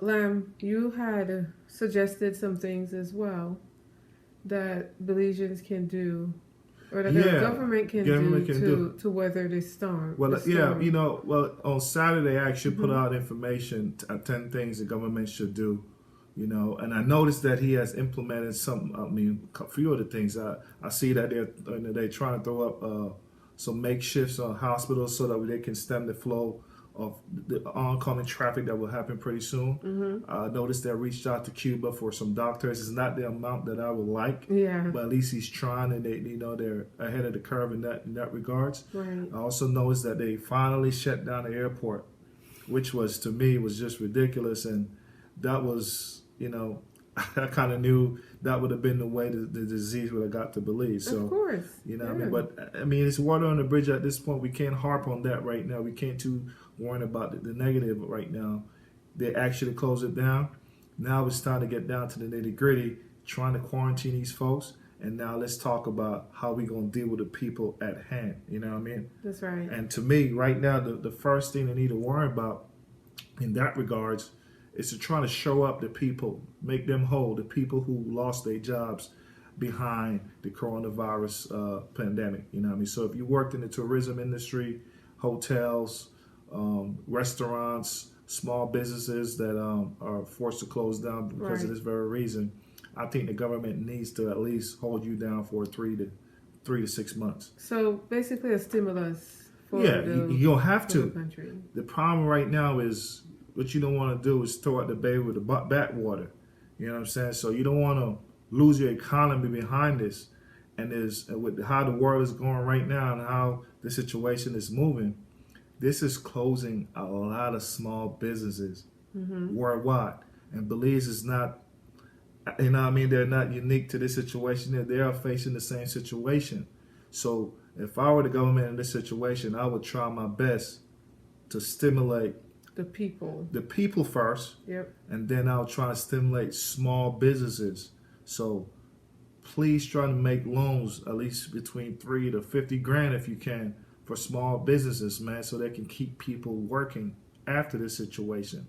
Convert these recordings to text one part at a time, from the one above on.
Lam, you had suggested some things as well that Belizeans can do, or that the government can do to weather this storm. Well, on Saturday I actually put out information, 10 things the government should do, and I noticed that he has implemented a few of the things. I see that they're trying to throw up some makeshifts on hospitals so that they can stem the flow of the oncoming traffic that will happen pretty soon. I noticed that reached out to Cuba for some doctors. It's not the amount that I would like, but at least he's trying, and they're ahead of the curve in that regards. Right. I also noticed that they finally shut down the airport, which was, to me, was just ridiculous, and that was, I kind of knew that would have been the way the disease would have got to Belize. So, of course. But it's water on the bridge at this point. We can't harp on that right now. We can't too worry about the negative right now. They actually closed it down. Now it's time to get down to the nitty gritty, trying to quarantine these folks. And now let's talk about how we're going to deal with the people at hand. You know what I mean? That's right. And to me, right now, the first thing they need to worry about in that regards is to try to show up the people, make them whole, the people who lost their jobs behind the coronavirus pandemic. You know what I mean? So if you worked in the tourism industry, hotels, restaurants, small businesses that are forced to close down because of this very reason, I think the government needs to at least hold you down for 3 to 6 months. So basically a stimulus for you don't have to. the country. The problem right now is what you don't want to do is throw out the baby with the bathwater. You know what I'm saying? So you don't want to lose your economy behind this. And with how the world is going right now and how the situation is moving, this is closing a lot of small businesses worldwide. And Belize is not, they're not unique to this situation. They are facing the same situation. So if I were the government in this situation, I would try my best to stimulate the people first. Yep. And then I'll try to stimulate small businesses. So please try to make loans at least between $3 to $50,000 if you can for small businesses, man, so they can keep people working after this situation.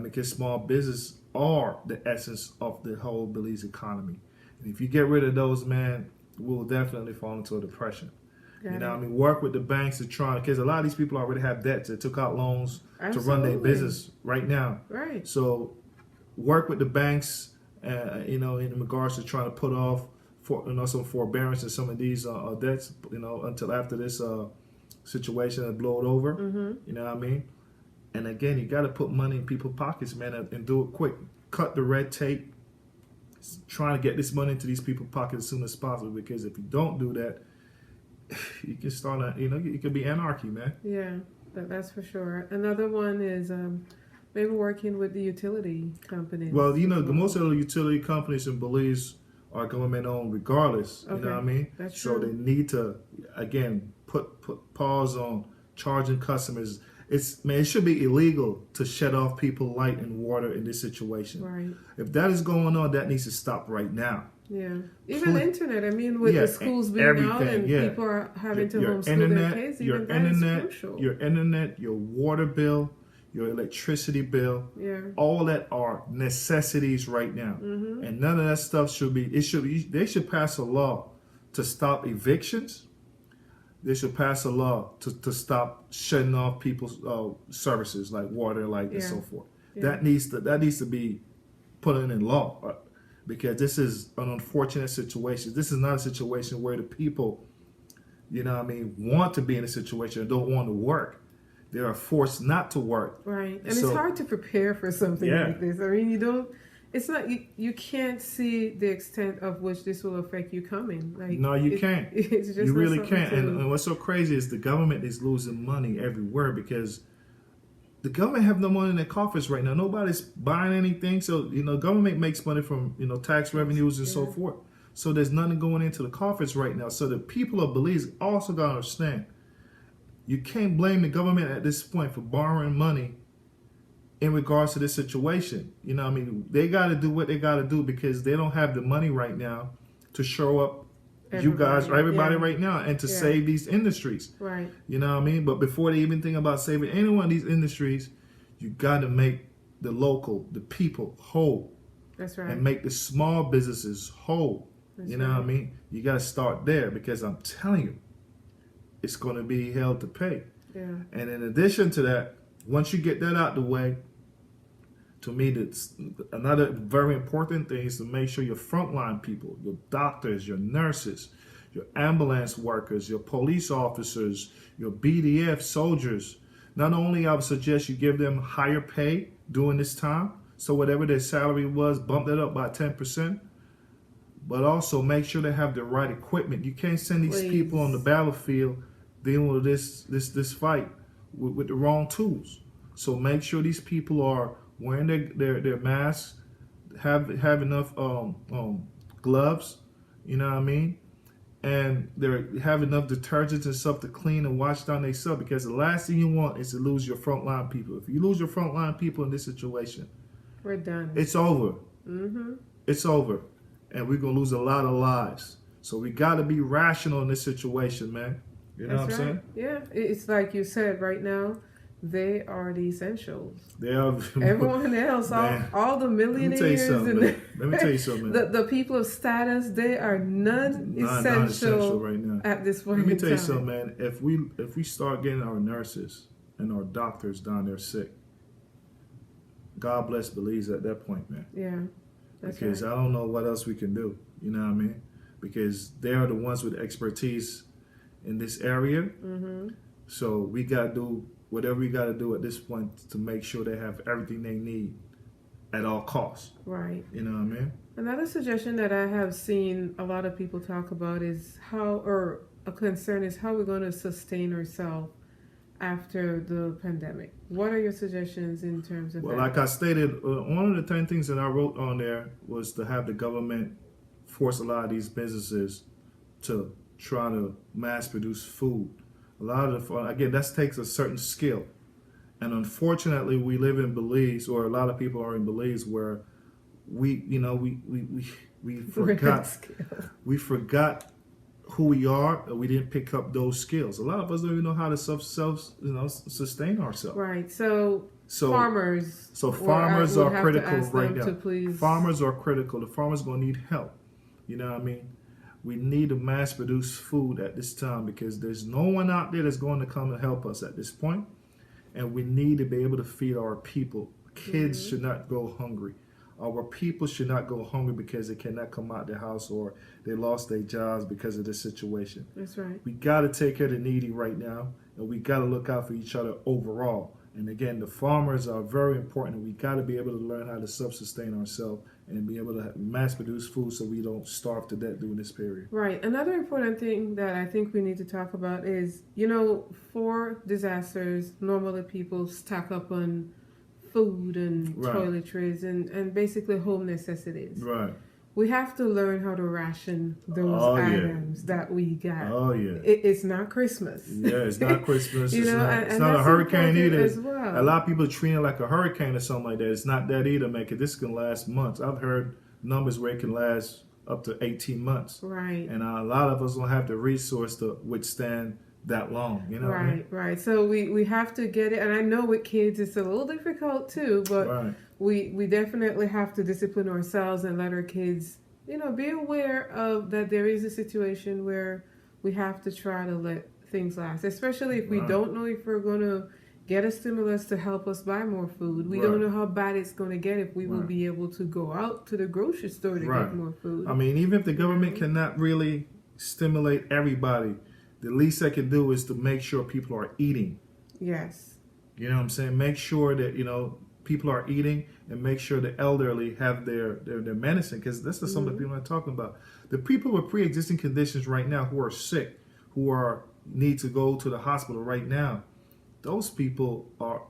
Because small business are the essence of the whole Belize economy. And if you get rid of those, man, we'll definitely fall into a depression. Work with the banks to try, because a lot of these people already have debts. They took out loans to run their business right now. Right. So work with the banks, in regards to trying to put off some forbearance and some of these debts, until after this situation has blown over. You know what I mean? And again, you got to put money in people's pockets, man, and do it quick. Cut the red tape. Trying to get this money into these people's pockets as soon as possible, because if you don't do that, you can start it could be anarchy, man. Yeah, that's for sure. Another one is maybe working with the utility companies. Well, most of the utility companies in Belize are government owned regardless. Okay. You know what I mean? That's so true. they need to, again, put pause on charging customers. It should be illegal to shut off people light and water in this situation. Right. If that is going on, that needs to stop right now. Yeah. Even internet. With the schools being out and people are having to homeschool their kids, even that is crucial. Your internet, your water bill, your electricity bill, all that are necessities right now. And none of that stuff they should pass a law to stop evictions. They should pass a law to stop shutting off people's services like water, light, and so forth. Yeah. That needs to be put in law, because this is an unfortunate situation. This is not a situation where the people, want to be in a situation and don't want to work. They are forced not to work. Right. And it's hard to prepare for something like this. It's not, you can't see the extent of which this will affect you coming. No, you can't. It's just you really can't. And what's so crazy is the government is losing money everywhere, because the government have no money in their coffers right now. Nobody's buying anything. So, government makes money from, tax revenues and so forth. So there's nothing going into the coffers right now. So the people of Belize also got to understand, you can't blame the government at this point for borrowing money in regards to this situation. They got to do what they got to do, because they don't have the money right now to show up everybody right now and to save these industries. Right. But before they even think about saving any one of these industries, you got to make the people whole. That's right. And make the small businesses whole. That's you know right. what I mean? You got to start there, because I'm telling you, it's going to be hell to pay. Yeah. And in addition to that, once you get that out the way, to me, that's another very important thing is to make sure your frontline people, your doctors, your nurses, your ambulance workers, your police officers, your BDF soldiers, not only I would suggest you give them higher pay during this time, so whatever their salary was, bump that up by 10%, but also make sure they have the right equipment. You can't send these people on the battlefield dealing with this fight with the wrong tools. So make sure these people are wearing their masks, have enough gloves, you know what I mean? And they have enough detergents and stuff to clean and wash down their stuff, because the last thing you want is to lose your frontline people. If you lose your frontline people in this situation, we're done. It's over. Mm-hmm. It's over. And we're going to lose a lot of lives. So we got to be rational in this situation, man. You know what I'm saying? Yeah. It's like you said right now, they are the essentials. They are. Everyone else, all the millionaires. Let me tell you something. The people of status, they are non-essential right now. At this point. Let me tell you something, man. If we start getting our nurses and our doctors down there sick, God bless Belize at that point, man. Yeah. Because I don't know what else we can do. You know what I mean? Because they are the ones with expertise in this area. Mm-hmm. So we got to do whatever we got to do at this point to make sure they have everything they need at all costs. Right. You know what I mean? Another suggestion that I have seen a lot of people talk about is a concern is how we're going to sustain ourselves after the pandemic. What are your suggestions in terms of that? Like I stated, one of the 10 things that I wrote on there was to have the government force a lot of these businesses to try to mass produce food. A lot of that takes a certain skill. And unfortunately, we live in Belize, or a lot of people are in Belize, where we forgot who we are, and we didn't pick up those skills. A lot of us don't even know how to sustain ourselves. Right. So farmers. So farmers are critical right now. Please. Farmers are critical. The farmers are going to need help. You know what I mean? We need to mass produce food at this time, because there's no one out there that's going to come and help us at this point. And we need to be able to feed our people. Kids should not go hungry. Our people should not go hungry because they cannot come out their house, or they lost their jobs because of this situation. That's right. We got to take care of the needy right now, and we got to look out for each other overall. And again, the farmers are very important, and we got to be able to learn how to self-sustain ourselves and be able to mass produce food so we don't starve to death during this period. Right. Another important thing that I think we need to talk about is, for disasters, normally people stock up on food and toiletries and basically home necessities. Right. We have to learn how to ration those items that we got. Oh, yeah. It's not Christmas. Yeah, it's not Christmas. It's not a hurricane either. As well. A lot of people are treating it like a hurricane or something like that. It's not that either, man, because this can last months. I've heard numbers where it can last up to 18 months. Right. And a lot of us don't have the resource to withstand that long, Right, I mean? Right. So we have to get it. And I know with kids it's a little difficult too, but we definitely have to discipline ourselves and let our kids, be aware of that there is a situation where we have to try to let things last, especially if we don't know if we're going to get a stimulus to help us buy more food. We don't know how bad it's going to get if we will be able to go out to the grocery store to get more food. I mean, even if the government cannot really stimulate everybody, the least they can do is to make sure people are eating. Yes. You know what I'm saying? Make sure that, people are eating, and make sure the elderly have their medicine, because that's some of the people I'm talking about. The people with pre-existing conditions right now who are sick, who need to go to the hospital right now, those people are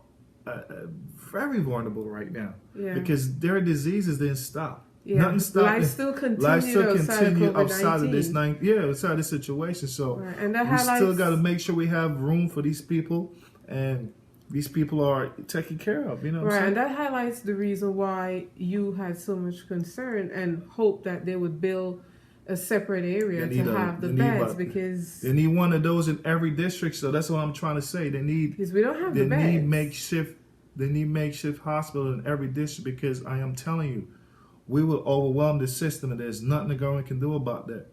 very vulnerable right now because their diseases didn't stop. Yeah. Nothing stopped. Life still continued outside of this outside this situation. So and that we still got to make sure we have room for these people, and these people are taken care of. And that highlights the reason why you had so much concern and hope that they would build a separate area to have the beds, because they need one of those in every district. So that's what I'm trying to say. They need, because we don't have the beds. They need makeshift They need makeshift hospital in every district, because I am telling you, we will overwhelm the system, and there's nothing the government can do about that.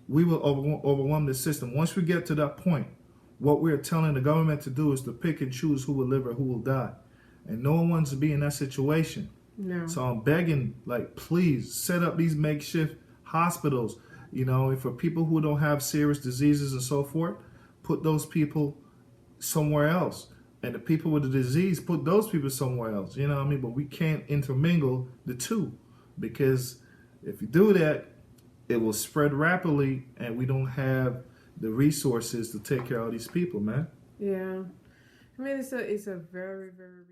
We will overwhelm the system. Once we get to that point, what we're telling the government to do is to pick and choose who will live or who will die. And no one wants to be in that situation. No. So I'm begging, like, please set up these makeshift hospitals, you know, and for people who don't have serious diseases and so forth, put those people somewhere else. And the people with the disease, put those people somewhere else. You know what I mean? But we can't intermingle the two, because if you do that, it will spread rapidly, and we don't have the resources to take care of these people, man. Yeah. I mean, it's a very, very